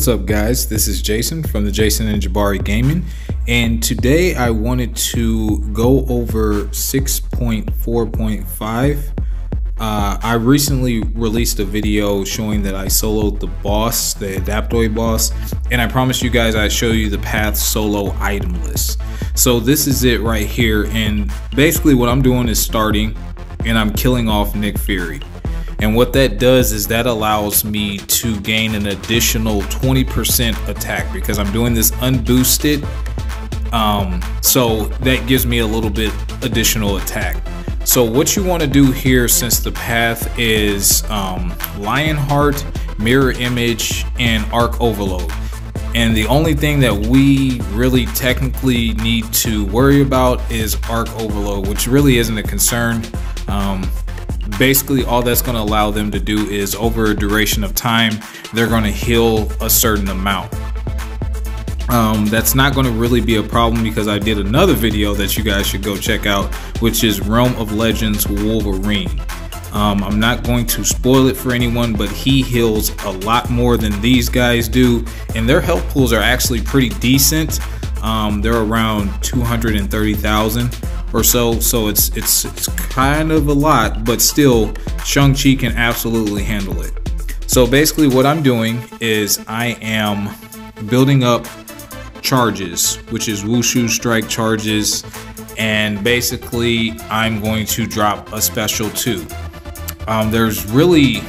What's up guys, this is Jason from the Jason&Jabari Gaming, and today I wanted to go over 6.4.5. I recently released a video showing that I soloed the boss, the Adaptoid boss, and I promised you guys I'd show you the path solo itemless. So this is it right here, and basically what I'm doing is starting and I'm killing off Nick Fury. And what that does is that allows me to gain an additional 20% attack because I'm doing this unboosted. So that gives me a little bit additional attack. So what you want to do here, since the path is Loinheart, Mirror Image, and Arc Overload, and the only thing that we really technically need to worry about is Arc Overload, which really isn't a concern. Basically all that's going to allow them to do is, over a duration of time, they're going to heal a certain amount. That's not going to really be a problem because I did another video that you guys should go check out, which is Realm of Legends Wolverine. I'm not going to spoil it for anyone, but he heals a lot more than these guys do, and their health pools are actually pretty decent. They're around 230,000 or so it's kind of a lot, but still Shang-Chi can absolutely handle it. So basically what I'm doing is I am building up charges, which is Wushu strike charges, and basically I'm going to drop a special too. There's really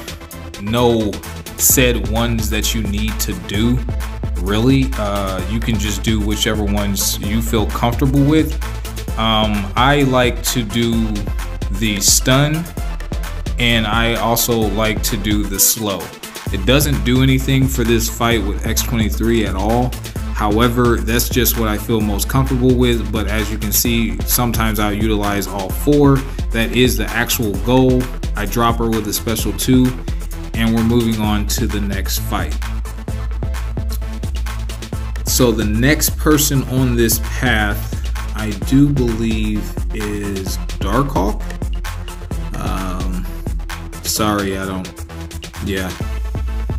no said ones that you need to do, really. You can just do whichever ones you feel comfortable with. I like to do the stun, and I also like to do the slow. It doesn't do anything for this fight with X23 at all. However, that's just what I feel most comfortable with, but as you can see, sometimes I utilize all four. That is the actual goal. I drop her with a special 2, and we're moving on to the next fight. So the next person on this path, I do believe, is Darkhawk. Sorry,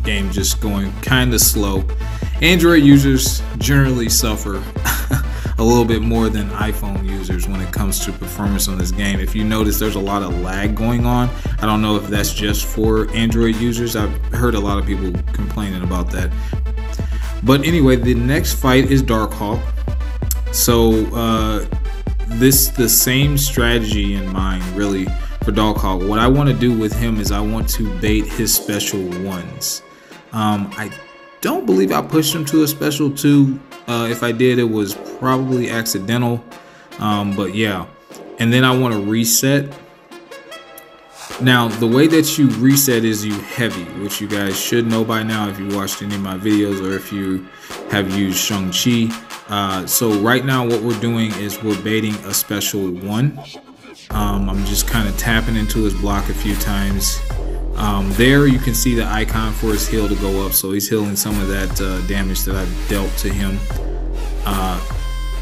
game just going kind of slow. Android users generally suffer a little bit more than iPhone users when it comes to performance on this game. If you notice, there's a lot of lag going on. I don't know if that's just for Android users. I've heard a lot of people complaining about that. But anyway, the next fight is Darkhawk. So the same strategy in mind really for Darkhawk. What I want to do with him is I want to bait his special ones. I don't believe I pushed him to a special 2. If I did, it was probably accidental. But yeah, and then I want to reset. Now the way that you reset is you heavy, which you guys should know by now if you watched any of my videos or if you have used Shang-Chi. So right now what we're doing is we're baiting a special 1. I'm just kind of tapping into his block a few times. There you can see the icon for his heal to go up, so he's healing some of that damage that I've dealt to him.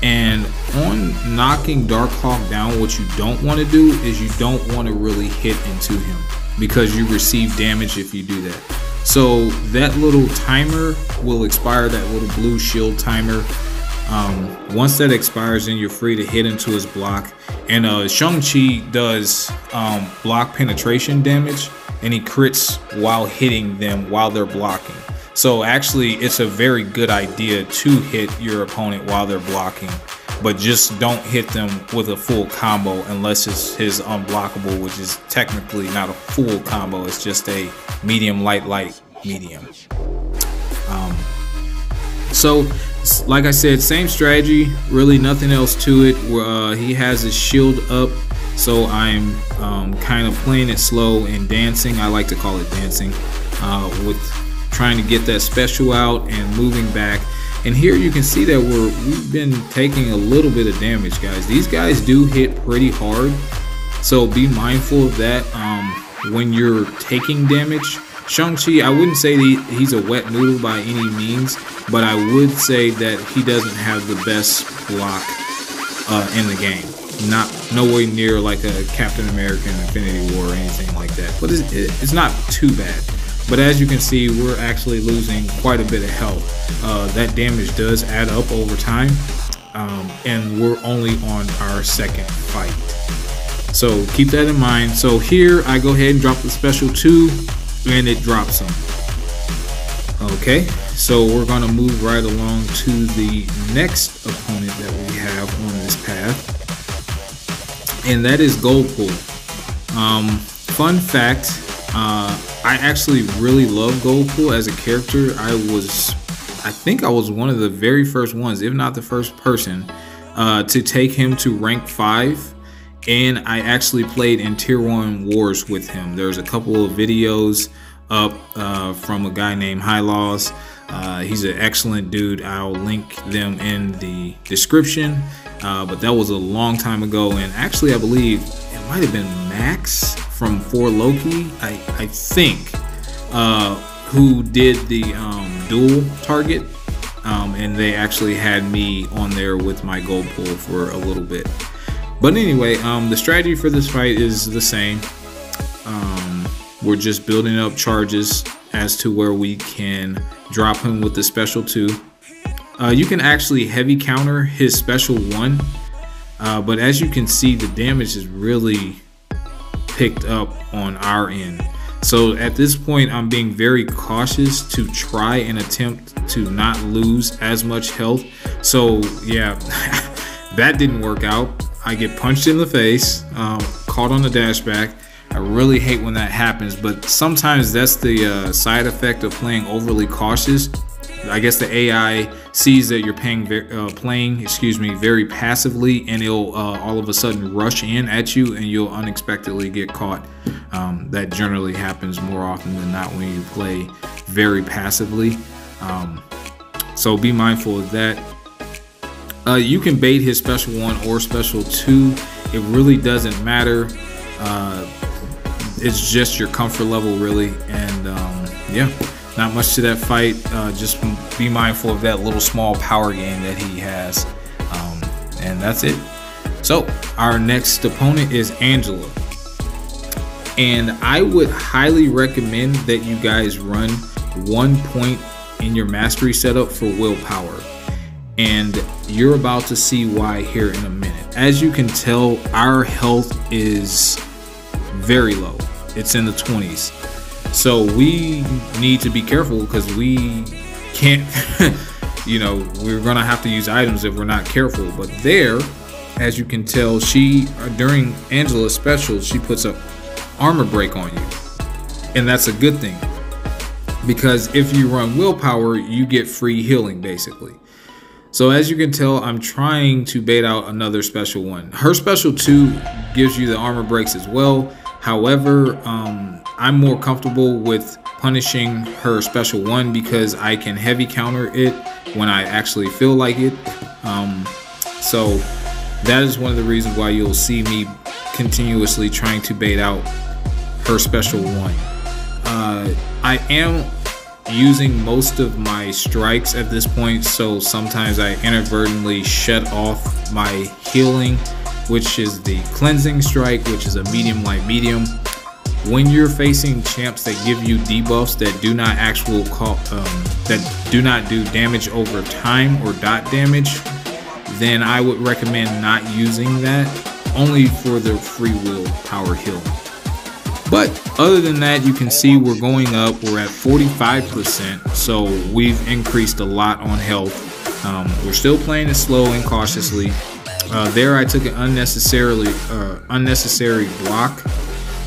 And on knocking Darkhawk down, what you don't want to do is you don't want to really hit into him because you receive damage if you do that. So that little timer will expire, that little blue shield timer. Once that expires, then you're free to hit into his block. And Shang-Chi does block penetration damage, and he crits while hitting them while they're blocking. So actually it's a very good idea to hit your opponent while they're blocking, but just don't hit them with a full combo unless it's his unblockable, which is technically not a full combo. It's just a medium, light, medium. So like I said, same strategy, really nothing else to it. He has his shield up, so I'm kind of playing it slow and dancing. I like to call it dancing, with trying to get that special out and moving back. And here you can see that we've been taking a little bit of damage, guys. These guys do hit pretty hard, so be mindful of that when you're taking damage. Shang-Chi, I wouldn't say he's a wet noodle by any means, but I would say that he doesn't have the best block in the game. Nowhere near like a Captain America Infinity War or anything like that, but it's not too bad. But as you can see, we're actually losing quite a bit of health. That damage does add up over time, and we're only on our second fight. So keep that in mind. So here I go ahead and drop the special 2, and it drops them. Okay, so we're gonna move right along to the next opponent that we have on this path, and that is Goldpool. Fun fact, I actually really love Goldpool as a character. I think I was one of the very first ones, if not the first person, to take him to rank 5. And I actually played in Tier 1 Wars with him. There's a couple of videos up from a guy named Hylozii. He's an excellent dude. I'll link them in the description. But that was a long time ago. And actually, I believe it might have been Max from 4 Loki, I think, who did the dual target. And they actually had me on there with my Goldpool for a little bit. But anyway, the strategy for this fight is the same. We're just building up charges as to where we can drop him with the special 2. You can actually heavy counter his special 1, but as you can see, the damage is really picked up on our end. So at this point, I'm being very cautious to try and attempt to not lose as much health. So yeah, that didn't work out. I get punched in the face, caught on the dashback. I really hate when that happens, but sometimes that's the side effect of playing overly cautious. I guess the AI sees that you're playing very passively, and it'll all of a sudden rush in at you, and you'll unexpectedly get caught. That generally happens more often than not when you play very passively. So be mindful of that. You can bait his special 1 or special 2. It really doesn't matter. It's just your comfort level, really. And yeah, not much to that fight. Just be mindful of that little small power gain that he has. And that's it. So our next opponent is Angela. And I would highly recommend that you guys run 1 point in your mastery setup for willpower. And you're about to see why here in a minute. As you can tell, our health is very low. It's in the 20s. So we need to be careful because we can't, you know, we're gonna have to use items if we're not careful. But there, as you can tell, during Angela's special, she puts a armor break on you. And that's a good thing, because if you run willpower, you get free healing basically. So as you can tell, I'm trying to bait out another special 1. Her special 2 gives you the armor breaks as well. However, I'm more comfortable with punishing her special 1 because I can heavy counter it when I actually feel like it. So that is one of the reasons why you'll see me continuously trying to bait out her special 1. I am using most of my strikes at this point, so sometimes I inadvertently shut off my healing, which is the cleansing strike, which is a medium light medium. When you're facing champs that give you debuffs that do not that do not do damage over time or dot damage, then I would recommend not using that, only for the free will power healing. But other than that, you can see we're going up. We're at 45%, so we've increased a lot on health. We're still playing it slow and cautiously. There I took an unnecessary block,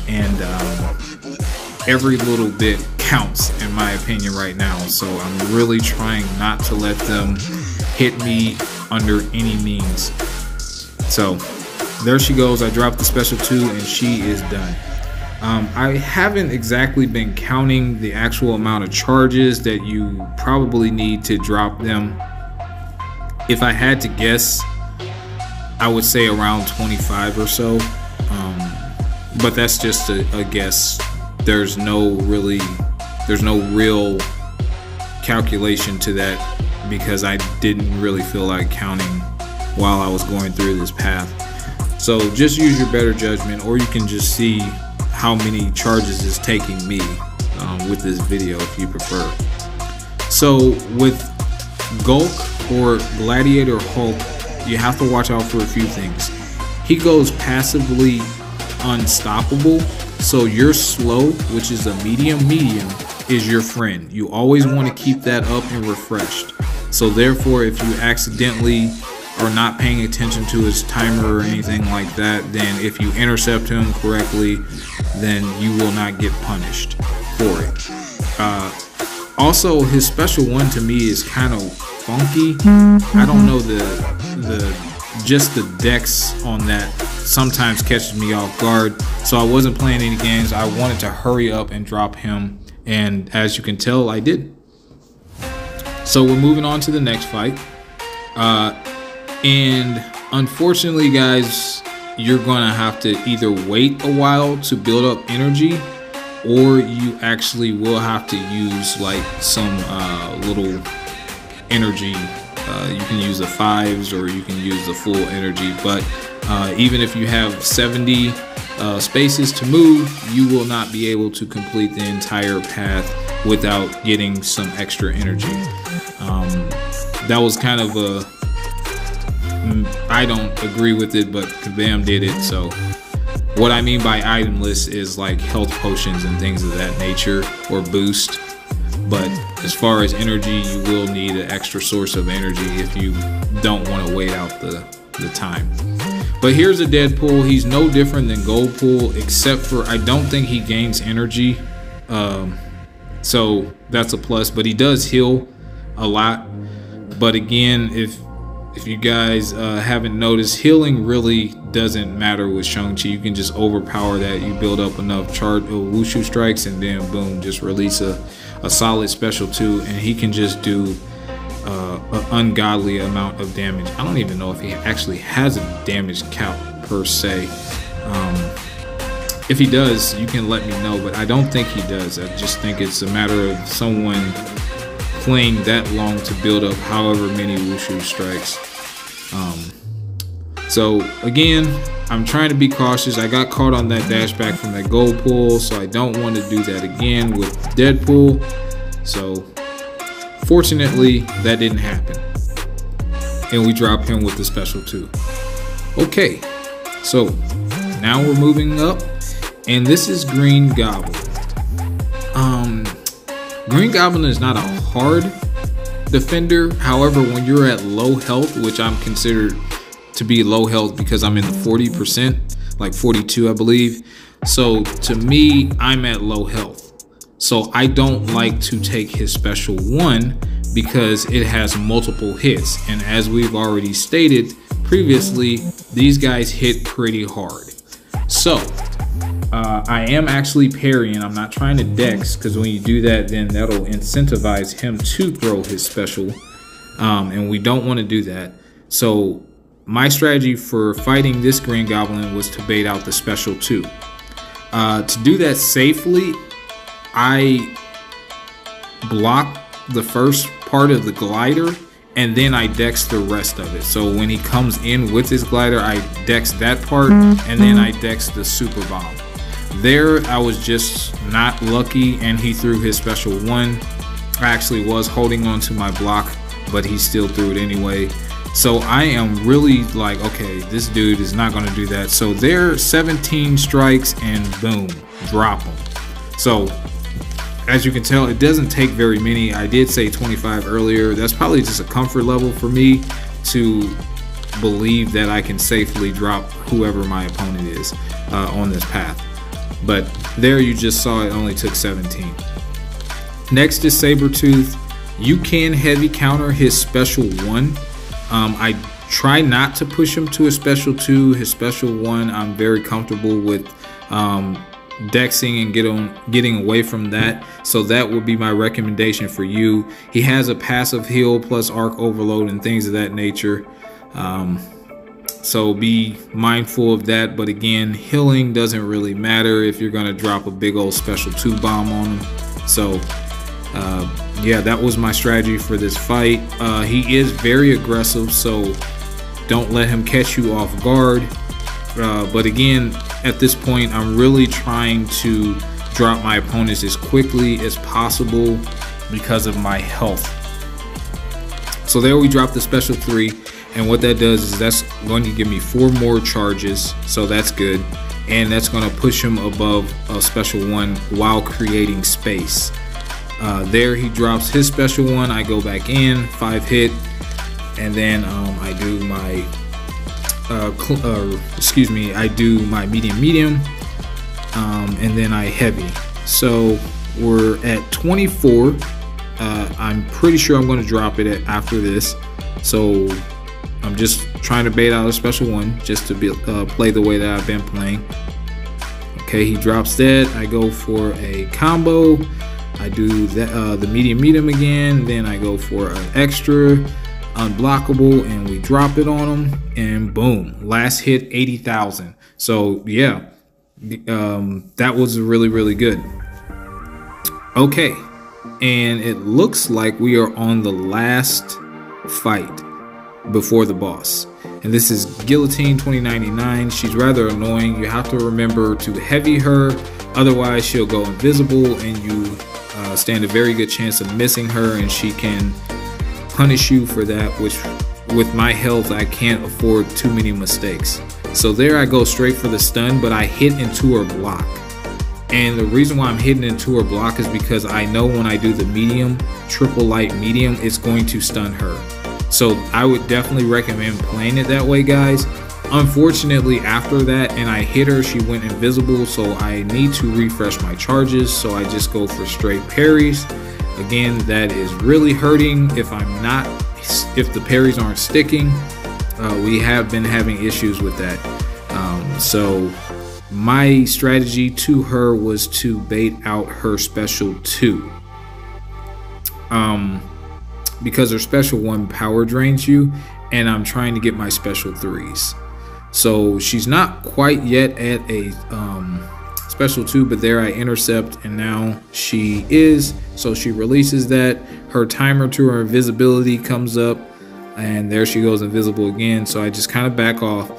and every little bit counts in my opinion right now. So I'm really trying not to let them hit me under any means. So there she goes. I dropped the special 2 and she is done. I haven't exactly been counting the actual amount of charges that you probably need to drop them. If I had to guess, I would say around 25 or so. But that's just a guess. There's no real calculation to that because I didn't really feel like counting while I was going through this path. So just use your better judgment, or you can just see how many charges it's taking me. with this video if you prefer. So with Gulk or Gladiator Hulk, you have to watch out for a few things. He goes passively unstoppable, so your slow, which is a medium, is your friend. You always want to keep that up and refreshed. So therefore, if you accidentally are not paying attention to his timer or anything like that, then if you intercept him correctly, then you will not get punished for it. Also, his special one to me is kind of funky. I don't know, just the dex on that sometimes catches me off guard. So I wasn't playing any games. I wanted to hurry up and drop him, and as you can tell, I did. So we're moving on to the next fight. And unfortunately, guys, you're gonna have to either wait a while to build up energy, or you actually will have to use like some little energy. You can use the 5s or you can use the full energy, but even if you have 70 spaces to move, you will not be able to complete the entire path without getting some extra energy. That was kind of a, I don't agree with it, but Kabam did it. So what I mean by itemless is like health potions and things of that nature, or boost. But as far as energy, you will need an extra source of energy if you don't want to wait out the time. But here's a Deadpool. He's no different than Goldpool, except for I don't think he gains energy. So that's a plus, but he does heal a lot. But again, if you guys haven't noticed, healing really doesn't matter with Shang-Chi. You can just overpower that. You build up enough Wushu strikes, and then boom, just release a solid special 2, and he can just do an ungodly amount of damage. I don't even know if he actually has a damage count per se. If he does, you can let me know, but I don't think he does. I just think it's a matter of someone playing that long to build up however many Wushu strikes. So again, I'm trying to be cautious. I got caught on that dash back from that goldpool, so I don't want to do that again with Deadpool. So fortunately, that didn't happen, and we drop him with the special 2. Okay, so now we're moving up, and this is Green Goblin. Green Goblin is not a hard defender. However, when you're at low health, which I'm considered to be low health because I'm in the 40%, like 42, I believe. So to me, I'm at low health. So I don't like to take his special 1 because it has multiple hits. And as we've already stated previously, these guys hit pretty hard. So I am actually parrying. I'm not trying to dex, because when you do that, then that'll incentivize him to throw his special, and we don't want to do that. So my strategy for fighting this Green Goblin was to bait out the special 2. To do that safely, I block the first part of the glider, and then I dex the rest of it. So when he comes in with his glider, I dex that part, and then I dex the super bomb. There, I was just not lucky, and he threw his special 1. I actually was holding on to my block, but he still threw it anyway. So I am really like, okay, this dude is not going to do that. So there, 17 strikes, and boom, drop him. So as you can tell, it doesn't take very many. I did say 25 earlier. That's probably just a comfort level for me to believe that I can safely drop whoever my opponent is on this path. But there, you just saw it only took 17. Next is Sabretooth. You can heavy counter his special 1. I try not to push him to a special 2. His special 1, I'm very comfortable with dexing and getting away from that. So that would be my recommendation for you. He has a passive heal plus arc overload and things of that nature. So be mindful of that. But again, healing doesn't really matter if you're going to drop a big old special 2 bomb on him. So yeah, that was my strategy for this fight. He is very aggressive, so don't let him catch you off guard. But again, at this point, I'm really trying to drop my opponents as quickly as possible because of my health. So there we drop the special 3, and what that does is that's going to give me 4 more charges, so that's good, and that's going to push him above a special 1 while creating space. There he drops his special 1, I go back in, 5 hit, and then I do my I do my medium, and then I heavy. So we're at 24. I'm pretty sure I'm going to drop it after this, so I'm just trying to bait out a special 1 just to be play the way that I've been playing. Okay, he drops that. I go for a combo. I do the medium again, then I go for an extra unblockable, and we drop it on him, and boom, last hit 80,000. So yeah, that was really good. Okay, and it looks like we are on the last fight before the boss, and this is Guillotine 2099. She's rather annoying. You have to remember to heavy her, otherwise she'll go invisible, and you stand a very good chance of missing her, and she can punish you for that, which with my health I can't afford too many mistakes. So there I go straight for the stun, but I hit into her block, and the reason why I'm hitting into her block is because I know when I do the medium, triple light medium, it's going to stun her. So I would definitely recommend playing it that way, guys. Unfortunately, after that and I hit her, she went invisible, so I need to refresh my charges, so I just go for straight parries. Again, that is really hurting if the parries aren't sticking. We have been having issues with that. So my strategy to her was to bait out her special 2. Because her special 1 power drains you, and I'm trying to get my special 3s. So she's not quite yet at a special 2, but there I intercept, and now she is. So she releases that. Her timer to her invisibility comes up, and there she goes invisible again. So I just kind of back off.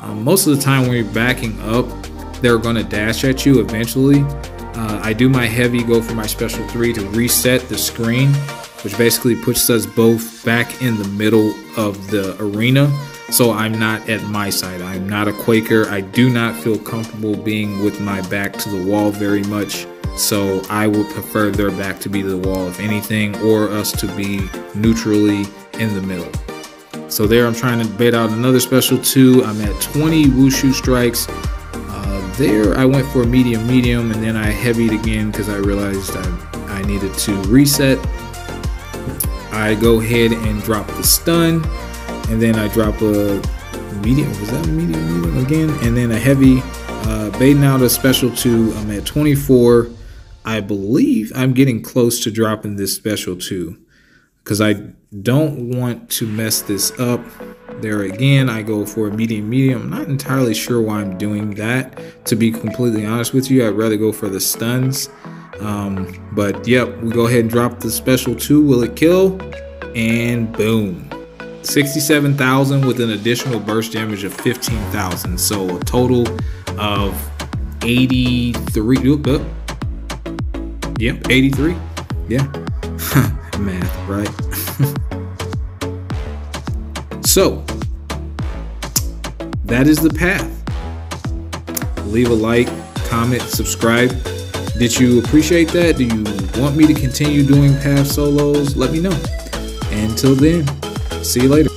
Most of the time when you're backing up, they're going to dash at you eventually. I do my heavy, go for my special 3 to reset the screen, which basically puts us both back in the middle of the arena. So I'm not at my side. I'm not a Quaker. I do not feel comfortable being with my back to the wall very much. So I would prefer their back to be the wall, if anything, or us to be neutrally in the middle. So there I'm trying to bait out another special 2. I'm at 20 Wushu strikes. There I went for a medium, and then I heavied again because I realized I needed to reset. I go ahead and drop the stun, and then I drop a medium. Was that a medium again? And then a heavy, baiting out a special 2. I'm at 24. I believe I'm getting close to dropping this special 2 because I don't want to mess this up. There again, I go for a medium. I'm not entirely sure why I'm doing that, to be completely honest with you. I'd rather go for the stuns. But yep, we go ahead and drop the special 2. Will it kill? And boom, 67,000 with an additional burst damage of 15,000. So a total of 83. Yep, 83. Yeah, math, right? So that is the path. Leave a like, comment, subscribe. Did you appreciate that? Do you want me to continue doing path solos? Let me know. Until then, see you later.